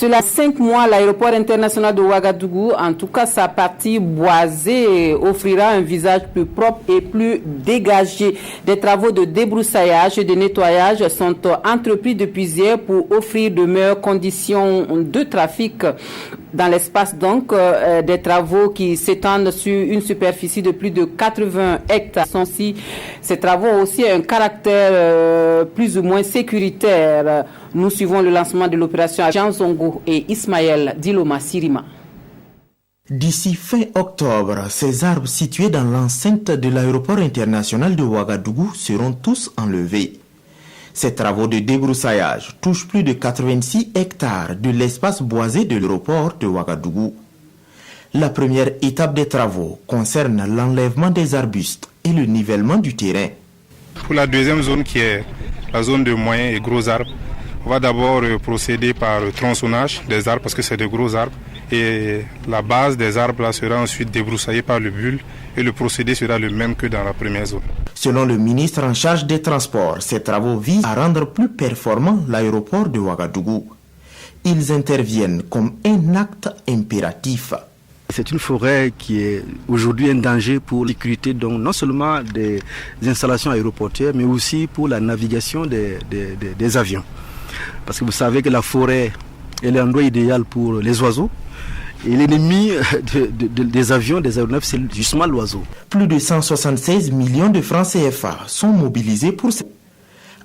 Cela 5 mois, l'aéroport international de Ouagadougou, en tout cas sa partie boisée, offrira un visage plus propre et plus dégagé. Des travaux de débroussaillage et de nettoyage sont entrepris depuis hier pour offrir de meilleures conditions de trafic dans l'espace. Donc, des travaux qui s'étendent sur une superficie de plus de 80 hectares. Ces travaux ont aussi un caractère plus ou moins sécuritaire. Nous suivons le lancement de l'opération Jean Zongo et Ismaël Diloma Sirima. D'ici fin octobre, ces arbres situés dans l'enceinte de l'aéroport international de Ouagadougou seront tous enlevés. Ces travaux de débroussaillage touchent plus de 86 hectares de l'espace boisé de l'aéroport de Ouagadougou. La première étape des travaux concerne l'enlèvement des arbustes et le nivellement du terrain. Pour la deuxième zone qui est la zone de moyens et gros arbres, on va d'abord procéder par le tronçonnage des arbres parce que c'est de gros arbres. Et la base des arbres là sera ensuite débroussaillée par le bulle et le procédé sera le même que dans la première zone. Selon le ministre en charge des Transports, ces travaux visent à rendre plus performant l'aéroport de Ouagadougou. Ils interviennent comme un acte impératif. C'est une forêt qui est aujourd'hui un danger pour la sécurité, donc non seulement des installations aéroportuaires, mais aussi pour la navigation des avions. Parce que vous savez que la forêt est l'endroit idéal pour les oiseaux. Et l'ennemi des avions, des aéronefs, c'est justement l'oiseau. Plus de 176 millions de francs CFA sont mobilisés pour ça.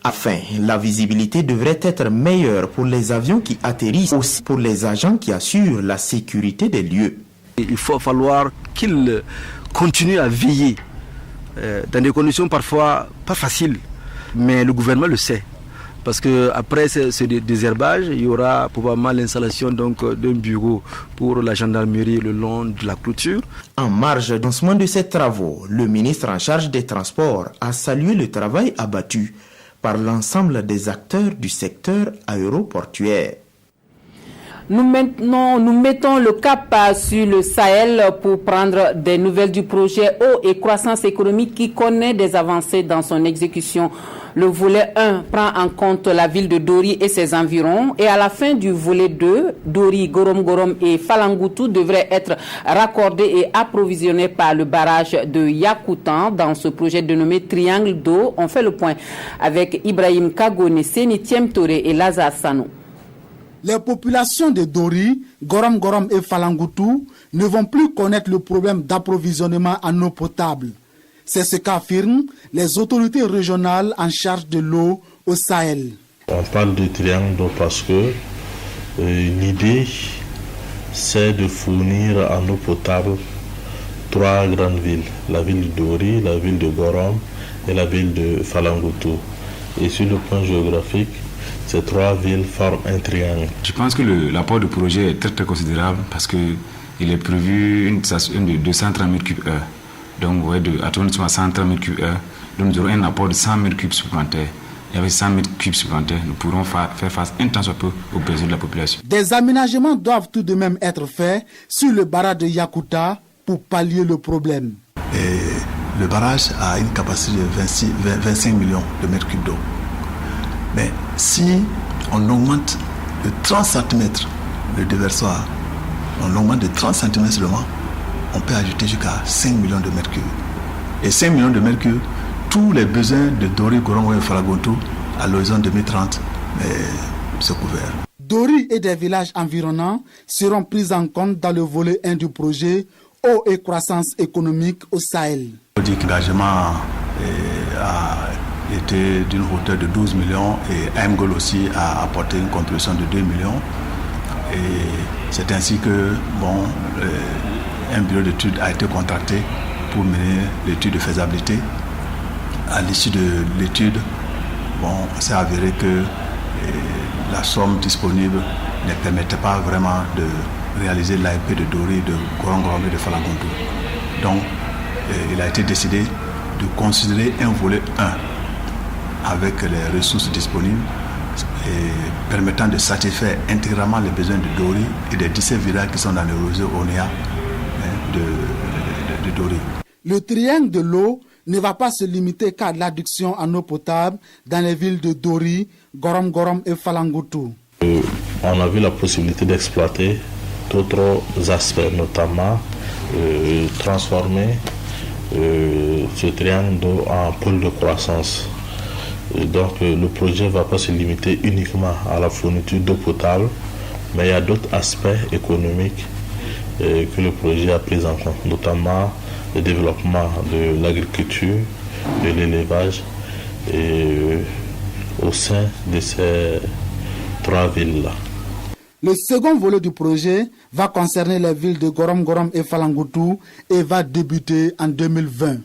Enfin, la visibilité devrait être meilleure pour les avions qui atterrissent, aussi pour les agents qui assurent la sécurité des lieux. Il va falloir qu'ils continuent à veiller dans des conditions parfois pas faciles, mais le gouvernement le sait. Parce qu'après ce désherbage, il y aura probablement l'installation d'un bureau pour la gendarmerie le long de la clôture. En marge du lancement de ces travaux, le ministre en charge des Transports a salué le travail abattu par l'ensemble des acteurs du secteur aéroportuaire. Nous mettons le cap sur le Sahel pour prendre des nouvelles du projet Eau et croissance économique qui connaît des avancées dans son exécution. Le volet 1 prend en compte la ville de Dori et ses environs et à la fin du volet 2, Dori, Gorom Gorom et Falangoutou devraient être raccordés et approvisionnés par le barrage de Yakoutan dans ce projet dénommé Triangle d'eau. On fait le point avec Ibrahim Kagone, Séni Thiem Touré et Lazare Sano. Les populations de Dori, Gorom Gorom et Falangoutou ne vont plus connaître le problème d'approvisionnement en eau potable. C'est ce qu'affirment les autorités régionales en charge de l'eau au Sahel. On parle de triangle d'eau parce que l'idée, c'est de fournir en eau potable 3 grandes villes. La ville de Dori, la ville de Gorom et la ville de Falangoutou. Et sur le plan géographique, ces 3 villes forment un triangle. Je pense que l'apport du projet est très très considérable parce qu'il est prévu une de 230 m3/h. Donc vous voyez, à tourner sur 130 m3/h, donc nous aurons un apport de 100 m3 supplémentaires. Et avec 100 m3 supplémentaires, nous pourrons faire face un temps soit peu aux besoins de la population. Des aménagements doivent tout de même être faits sur le barrage de Yakouta pour pallier le problème. Et le barrage a une capacité de 25 millions de mètres cubes d'eau. Mais si on augmente de 30 cm le déversoir, on augmente de 30 cm seulement, on peut ajouter jusqu'à 5 millions de mètres cubes. Et 5 millions de mètres cubes, tous les besoins de Dori, Gorom et Falangoutou à l'horizon 2030 sont couverts. Dori et des villages environnants seront pris en compte dans le volet 1 du projet Eau et croissance économique au Sahel. L'engagement a été d'une hauteur de 12 millions et AMGOL aussi a apporté une contribution de 2 millions. Et c'est ainsi que un bureau d'études a été contracté pour mener l'étude de faisabilité. À l'issue de l'étude, on s'est avéré que la somme disponible ne permettait pas vraiment de réaliser l'AEP de Dori, de Gorom Gorom et de Falangoutou. Donc, il a été décidé de considérer un volet 1 avec les ressources disponibles et permettant de satisfaire intégralement les besoins de Dori et des 17 villages qui sont dans le réseau ONEA de Dori. Le triangle de l'eau ne va pas se limiter qu'à l'adduction en eau potable dans les villes de Dori, Gorom Gorom et Falangoutou. On a vu la possibilité d'exploiter d'autres aspects, notamment transformer ce triangle en pôle de croissance. Donc le projet ne va pas se limiter uniquement à la fourniture d'eau potable, mais il y a d'autres aspects économiques que le projet a pris en compte, notamment le développement de l'agriculture, de l'élevage au sein de ces 3 villes-là. Le second volet du projet va concerner les villes de Gorom Gorom et Falangoutou et va débuter en 2020.